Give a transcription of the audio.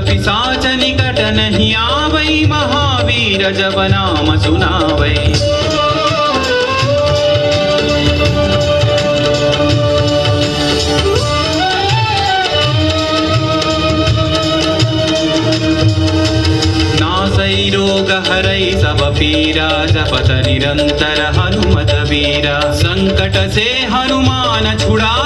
पिशाच निकट नहीं आवै, महावीर जब नाम सुनावै। नासै रोग हरै सब पीरा, जपत निरंतर हनुमत वीरा। संकट से हनुमान छुड़ा